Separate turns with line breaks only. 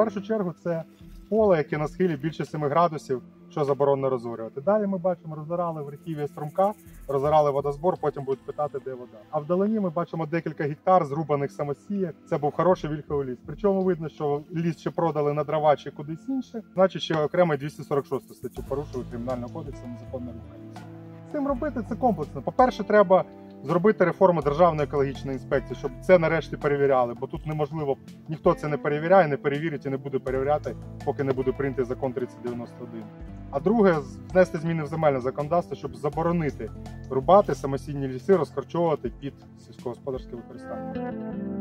першу чергу це поле, яке на схилі більше 7 градусів, що заборонено розорювати. Далі ми бачимо, розорали верхів'я струмка, розорали водозбор, потім будуть питати, де вода. А вдалині ми бачимо декілька гектар зрубаних самосіяк. Це був хороший вільховий ліс. Причому видно, що ліс ще продали на дрова чи кудись інше, значить, ще окремо 246 статтю порушили Кримінального кодексу незаконне рухання. З цим робити це комплексно. По-перше, треба зробити реформу Державної екологічної інспекції, щоб це нарешті перевіряли, бо тут неможливо, ніхто це не перевіряє, не перевірить і не буде перевіряти, поки не буде прийнятий закон 3091. А друге, внести зміни в земельне законодавство, щоб заборонити рубати самосійні ліси, розкорчовувати під сільськогосподарське використання.